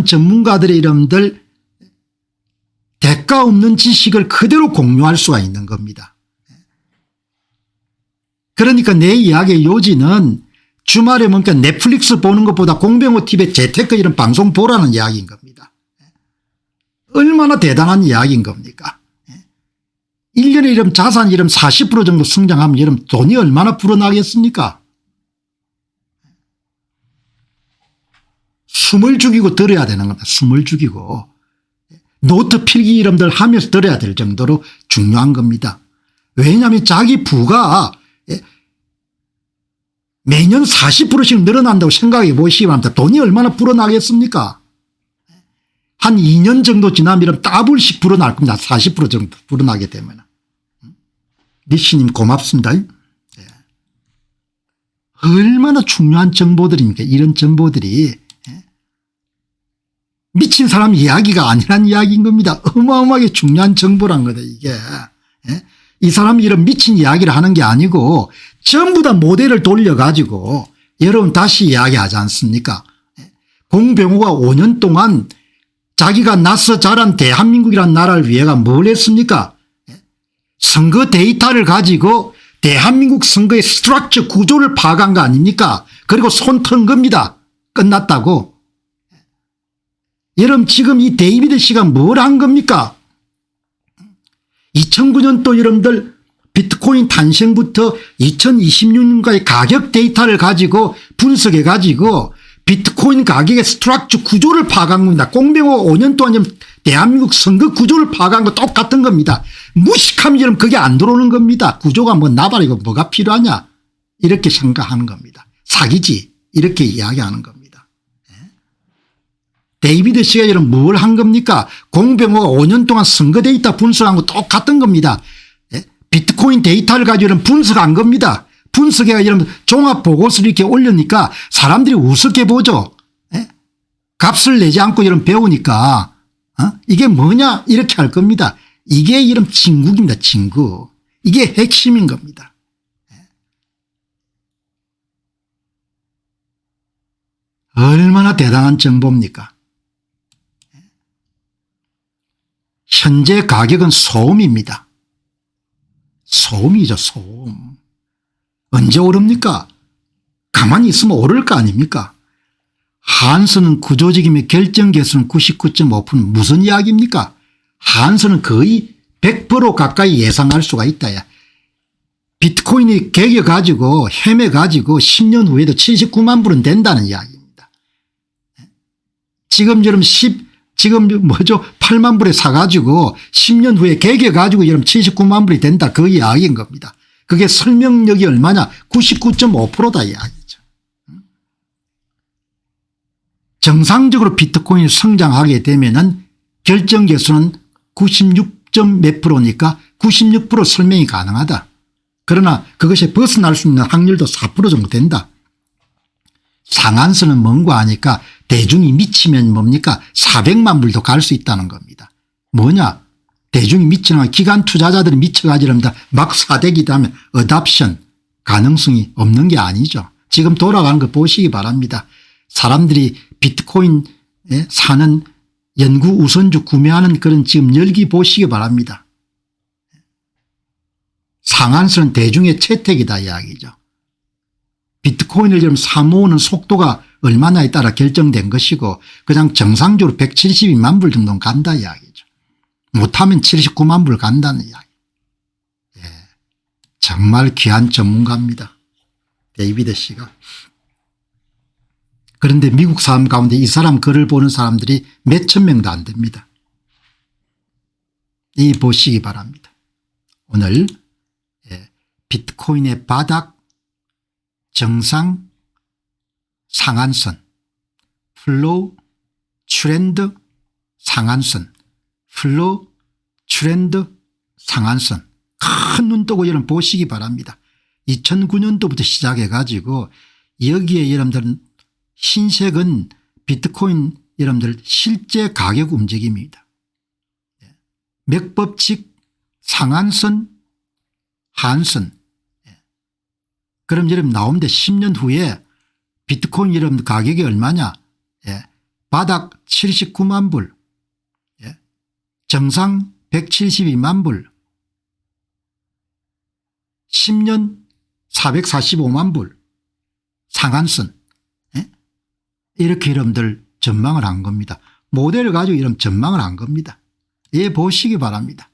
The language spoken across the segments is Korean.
전문가들의 이름들 대가 없는 지식을 그대로 공유할 수가 있는 겁니다. 그러니까 내 이야기의 요지는 주말에 뭔가 넷플릭스 보는 것보다 공병호 TV의 재테크 이런 방송 보라는 이야기인 겁니다. 얼마나 대단한 이야기인 겁니까? 1년에 이런 자산 이런 40% 정도 성장하면 이런 돈이 얼마나 불어나겠습니까? 숨을 죽이고 들어야 되는 겁니다. 숨을 죽이고. 노트 필기 이름들 하면서 들어야 될 정도로 중요한 겁니다. 왜냐하면 자기 부가 매년 40%씩 늘어난다고 생각해 보시기 바랍니다. 돈이 얼마나 불어나겠습니까? 한 2년 정도 지나면 더블씩 불어날 겁니다. 40% 정도 불어나게 되면. 니씨님 고맙습니다. 얼마나 중요한 정보들입니까? 이런 정보들이 미친 사람 이야기가 아니란 이야기인 겁니다. 어마어마하게 중요한 정보란 거다 이게. 이 사람이 이런 미친 이야기를 하는 게 아니고 전부 다 모델을 돌려가지고 여러분 다시 이야기하지 않습니까? 공병호가 5년 동안 자기가 낳아서 자란 대한민국이라는 나라를 위해가 뭘 했습니까? 선거 데이터를 가지고 대한민국 선거의 스트럭처 구조를 파악한 거 아닙니까? 그리고 손 튼 겁니다. 끝났다고. 여러분 지금 이 데이비드 씨가 뭘 한 겁니까? 2009년도 여러분들 비트코인 탄생부터 2026년까지 가격 데이터를 가지고 분석해 가지고 비트코인 가격의 스트럭처 구조를 파악한 겁니다. 공병호 5년 동안 대한민국 선거 구조를 파악한 거 똑같은 겁니다. 무식하면 여러분 그게 안 들어오는 겁니다. 구조가 뭐 나발이고 뭐가 필요하냐 이렇게 생각하는 겁니다. 사기지 이렇게 이야기하는 겁니다. 데이비드 씨가 여러분 뭘 한 겁니까? 공병호가 5년 동안 선거 데이터 분석한 거 똑같은 겁니다. 비트코인 데이터를 가지고 여러분 분석한 겁니다. 분석해가 여러분 종합보고서를 이렇게 올리니까 사람들이 우습게 보죠. 값을 내지 않고 여러분 배우니까 이게 뭐냐 이렇게 할 겁니다. 이게 이런 진국입니다. 진국. 이게 핵심인 겁니다. 얼마나 대단한 정보입니까? 현재 가격은 소음입니다. 소음이죠. 소음. 언제 오릅니까? 가만히 있으면 오를 거 아닙니까? 한선은 구조적이며 결정계수는 99.5% 무슨 이야기입니까? 한선은 거의 100% 가까이 예상할 수가 있다. 비트코인이 개겨가지고 헤매가지고 10년 후에도 79만 불은 된다는 이야기입니다. 지금 8만 불에 사가지고 10년 후에 개겨가지고 79만 불이 된다. 그 이야기인 겁니다. 그게 설명력이 얼마냐? 99.5%다 이야기죠. 정상적으로 비트코인이 성장하게 되면은 결정계수는 96점 몇 프로니까 96% 설명이 가능하다. 그러나 그것이 벗어날 수 있는 확률도 4% 정도 된다. 상한선은 뭔가 하니까 대중이 미치면 뭡니까? 400만 불도 갈 수 있다는 겁니다. 뭐냐? 대중이 미치는 기관 투자자들이 미쳐가지랍니다. 막 사대기도 하면 어답션 가능성이 없는 게 아니죠. 지금 돌아가는 거 보시기 바랍니다. 사람들이 비트코인 사는 연구 우선주 구매하는 그런 지금 열기 보시기 바랍니다. 상한선은 대중의 채택이다 이야기죠. 비트코인을 지금 사모으는 속도가 얼마나에 따라 결정된 것이고 그냥 정상적으로 172만 불 정도는 간다 이야기죠. 못하면 79만 불 간다는 이야기. 정말 귀한 전문가입니다. 데이비드 씨가. 그런데 미국 사람 가운데 이 사람 글을 보는 사람들이 몇천 명도 안 됩니다. 이 보시기 바랍니다. 오늘 비트코인의 바닥, 정상, 상한선, 플로우, 트렌드, 상한선, 플로우, 트렌드, 상한선. 큰 눈 뜨고 여러분 보시기 바랍니다. 2009년도부터 시작해 가지고 여기에 여러분들은 흰색은 비트코인 여러분들 실제 가격 움직임입니다. 맥법칙 상한선 한선. 그럼 여러분 나오는데 10년 후에 비트코인 여러분 가격이 얼마냐? 바닥 79만 불, 예. 정상 172만 불, 10년 445만 불, 상한선, 예. 이렇게 여러분들 전망을 한 겁니다. 모델을 가지고 이런 전망을 한 겁니다. 예, 보시기 바랍니다.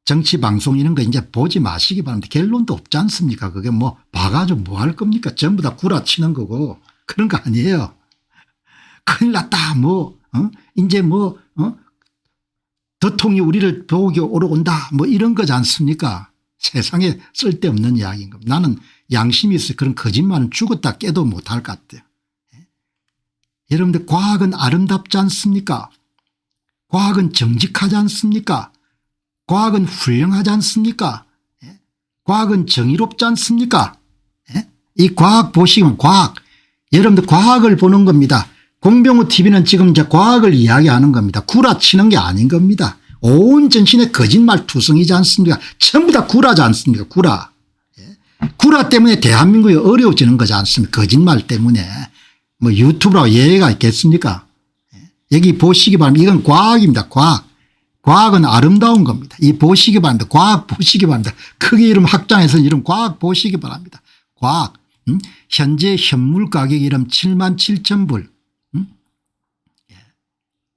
정치 방송 이런 거 이제 보지 마시기 바랍니다. 결론도 없지 않습니까? 그게 뭐 봐가지고 뭐 할 겁니까? 전부 다 구라치는 거고 그런 거 아니에요. 큰일 났다 뭐 이제 뭐 도통이 우리를 보기 오러 온다 뭐 이런 거지 않습니까? 세상에 쓸데없는 이야기인 겁니다. 나는 양심이 있어 그런 거짓말은 죽었다 깨도 못할 것 같아요. 여러분들 과학은 아름답지 않습니까? 과학은 정직하지 않습니까? 과학은 훌륭하지 않습니까? 예? 과학은 정의롭지 않습니까? 예? 이 과학 보시면 과학 여러분들 과학을 보는 겁니다. 공병호 TV는 지금 이제 과학을 이야기하는 겁니다. 구라치는 게 아닌 겁니다. 온 전신에 거짓말 투성이지 않습니까? 전부 다 구라지 않습니까? 구라. 예? 구라 때문에 대한민국이 어려워지는 거지 않습니까? 거짓말 때문에. 뭐 유튜브라고 예외가 있겠습니까? 예? 여기 보시기 바랍니다. 이건 과학입니다. 과학. 과학은 아름다운 겁니다. 이 보시기 바랍니다. 과학 보시기 바랍니다. 크게 이름 학장에서 이름 과학 보시기 바랍니다. 과학. 현재 현물 가격이 이름 7만 7천 불.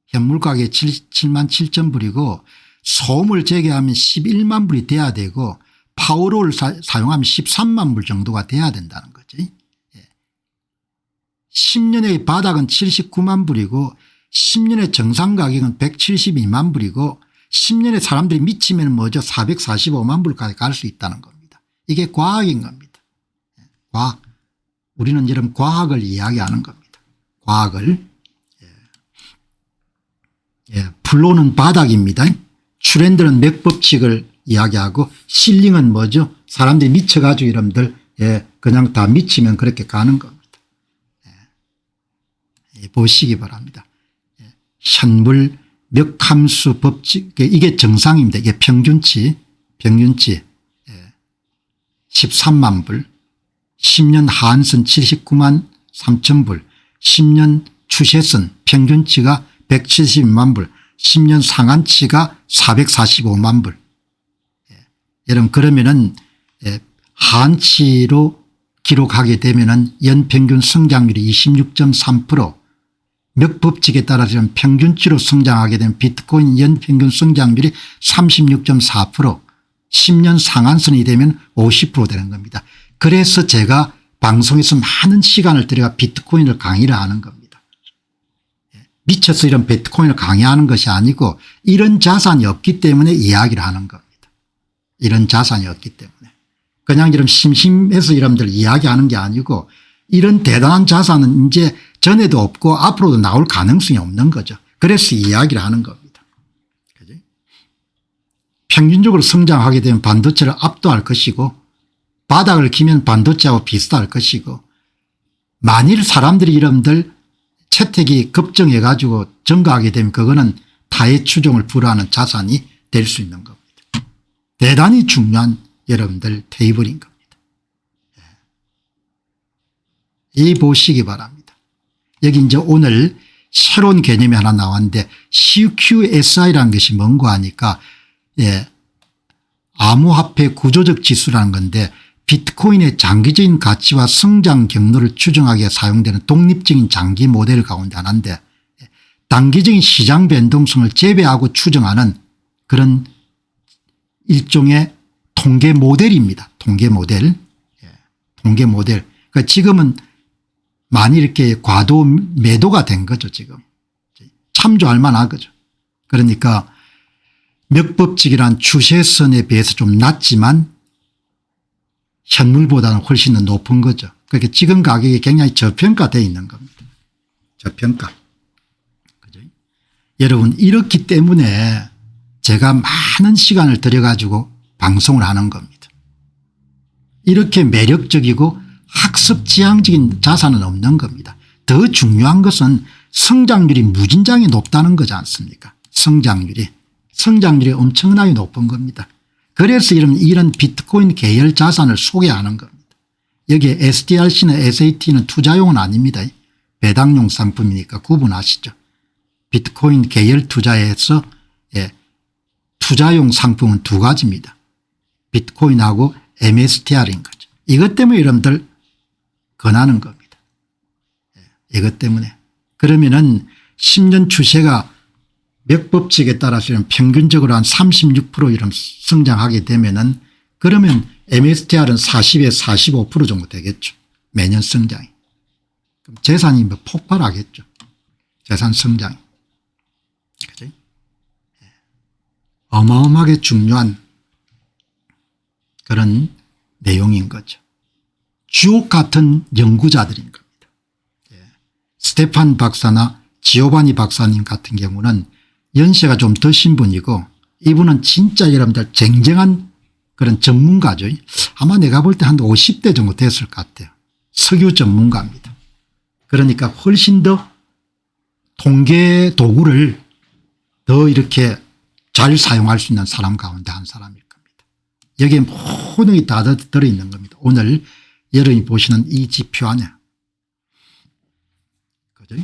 현물 가격이 7만 7천 불이고 소음을 제거하면 11만 불이 돼야 되고 파워로를 사용하면 13만 불 정도가 돼야 된다는 거지. 10년의 바닥은 79만 불이고 10년의 정상 가격은 172만 불이고 10년의 사람들이 미치면 뭐죠 445만 불까지 갈 수 있다는 겁니다. 이게 과학인 겁니다. 과학. 우리는 이런 과학을 이야기하는 겁니다. 과학을. 플로는 바닥입니다. 트렌드는 맥법칙을 이야기하고 실링은 뭐죠 사람들이 미쳐가지고 여러분들 그냥 다 미치면 그렇게 가는 겁니다. 보시기 바랍니다. 현물 멱함수 법칙 이게 정상입니다. 이게 평균치 13만 불 10년 하한선 79만 3천 불 10년 추세선 평균치가 172만 불 10년 상한치가 445만 불. 여러분 그러면은 하한치로 기록하게 되면은 연평균 성장률이 26.3% 맥법칙에 따라서 평균치로 성장하게 되면 비트코인 연평균 성장률이 36.4% 10년 상한선이 되면 50% 되는 겁니다. 그래서 제가 방송에서 많은 시간을 들여가 비트코인을 강의를 하는 겁니다. 미쳐서 이런 비트코인을 강의하는 것이 아니고 이런 자산이 없기 때문에 이야기를 하는 겁니다. 이런 자산이 없기 때문에. 그냥 이런 심심해서 여러분들 이야기하는 게 아니고 이런 대단한 자산은 이제 전에도 없고 앞으로도 나올 가능성이 없는 거죠. 그래서 이야기를 하는 겁니다. 그죠? 평균적으로 성장하게 되면 반도체를 압도할 것이고 바닥을 기면 반도체하고 비슷할 것이고 만일 사람들이 여러분들 채택이 급증해 가지고 증가하게 되면 그거는 타의 추종을 불허하는 자산이 될 수 있는 겁니다. 대단히 중요한 여러분들 테이블인 겁니다. 이 보시기 바랍니다. 여기 이제 오늘 새로운 개념이 하나 나왔는데 CQSI라는 것이 뭔가 하니까 암호화폐 구조적 지수라는 건데 비트코인의 장기적인 가치와 성장 경로를 추정하기 위해 사용되는 독립적인 장기 모델 가운데 하나인데 단기적인 시장 변동성을 재배하고 추정하는 그런 일종의 통계 모델입니다. 통계 모델. 통계 모델. 그러니까 지금은 많이 이렇게 과도 매도가 된 거죠. 지금. 참조할 만한 거죠. 그러니까 맥법칙이란 추세선에 비해서 좀 낮지만 현물보다는 훨씬 더 높은 거죠. 그러니까 지금 가격이 굉장히 저평가되어 있는 겁니다. 저평가. 그죠? 여러분 이렇기 때문에 제가 많은 시간을 들여가지고 방송을 하는 겁니다. 이렇게 매력적이고 학습지향적인 자산은 없는 겁니다. 더 중요한 것은 성장률이 무진장이 높다는 거지 않습니까? 성장률이 엄청나게 높은 겁니다. 그래서 이런 비트코인 계열 자산을 소개하는 겁니다. 여기에 SDRC나 SAT는 투자용은 아닙니다. 배당용 상품이니까 구분하시죠. 비트코인 계열 투자에서 투자용 상품은 두 가지입니다. 비트코인하고 MSTR인 거죠. 이것 때문에 여러분들 권하는 겁니다. 이것 때문에. 그러면은 10년 추세가 몇 법칙에 따라서 평균적으로 한 36% 이런 성장하게 되면은 그러면 MSTR은 40에서 45% 정도 되겠죠. 매년 성장이. 그럼 재산이 뭐 폭발하겠죠. 재산 성장이. 그죠? 어마어마하게 중요한 그런 내용인 거죠. 주옥 같은 연구자들인 겁니다. 스테판 박사나 지오바니 박사님 같은 경우는 연세가 좀 드신 분이고 이분은 진짜 여러분들 쟁쟁한 그런 전문가죠. 아마 내가 볼 때 한 50대 정도 됐을 것 같아요. 석유 전문가입니다. 그러니까 훨씬 더 통계 도구를 더 이렇게 잘 사용할 수 있는 사람 가운데 한 사람일 겁니다. 여기에 모든 게 다 들어있는 겁니다. 오늘 여러분이 보시는 이 지표 안에. 그죠?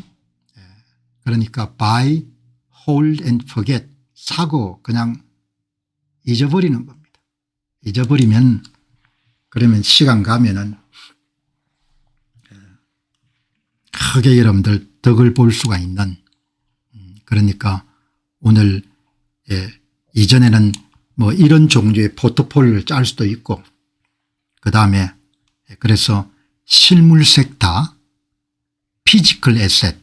그러니까 buy, hold and forget. 사고 그냥 잊어버리는 겁니다. 잊어버리면 그러면 시간 가면은 크게 여러분들 덕을 볼 수가 있는 그러니까 오늘 이전에는 뭐 이런 종류의 포트폴리오를 짤 수도 있고 그다음에 그래서 실물 섹터 피지컬 에셋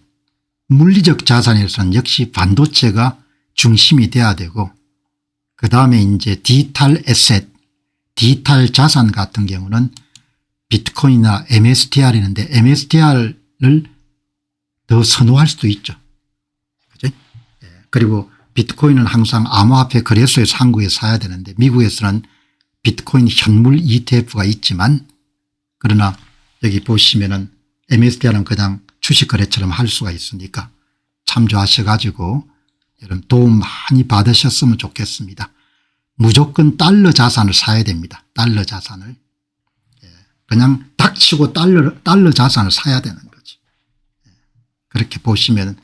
물리적 자산에서는 역시 반도체가 중심이 돼야 되고 그다음에 이제 디지털 에셋 디지털 자산 같은 경우는 비트코인이나 MSTR 있는데 MSTR을 더 선호할 수도 있죠. 그죠? 그리고 비트코인은 항상 암호화폐 거래소에서 한국에 사야 되는데 미국에서는 비트코인 현물 ETF가 있지만 그러나 여기 보시면은 MSTR은 그냥 주식거래처럼 할 수가 있으니까 참조하셔 가지고 여러분 도움 많이 받으셨으면 좋겠습니다. 무조건 달러 자산을 사야 됩니다. 달러 자산을. 그냥 닥치고 달러 자산을 사야 되는 거죠. 그렇게 보시면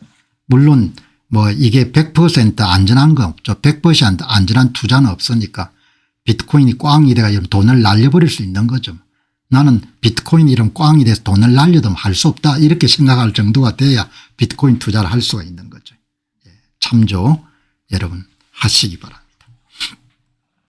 물론 뭐 이게 100% 안전한 건 없죠. 100% 안전한 투자는 없으니까 비트코인이 꽝이 돼가 돈을 날려버릴 수 있는 거죠. 나는 비트코인이 이런 꽝이 돼서 돈을 날려도 할 수 없다 이렇게 생각할 정도가 돼야 비트코인 투자를 할 수가 있는 거죠. 참조 여러분 하시기 바랍니다.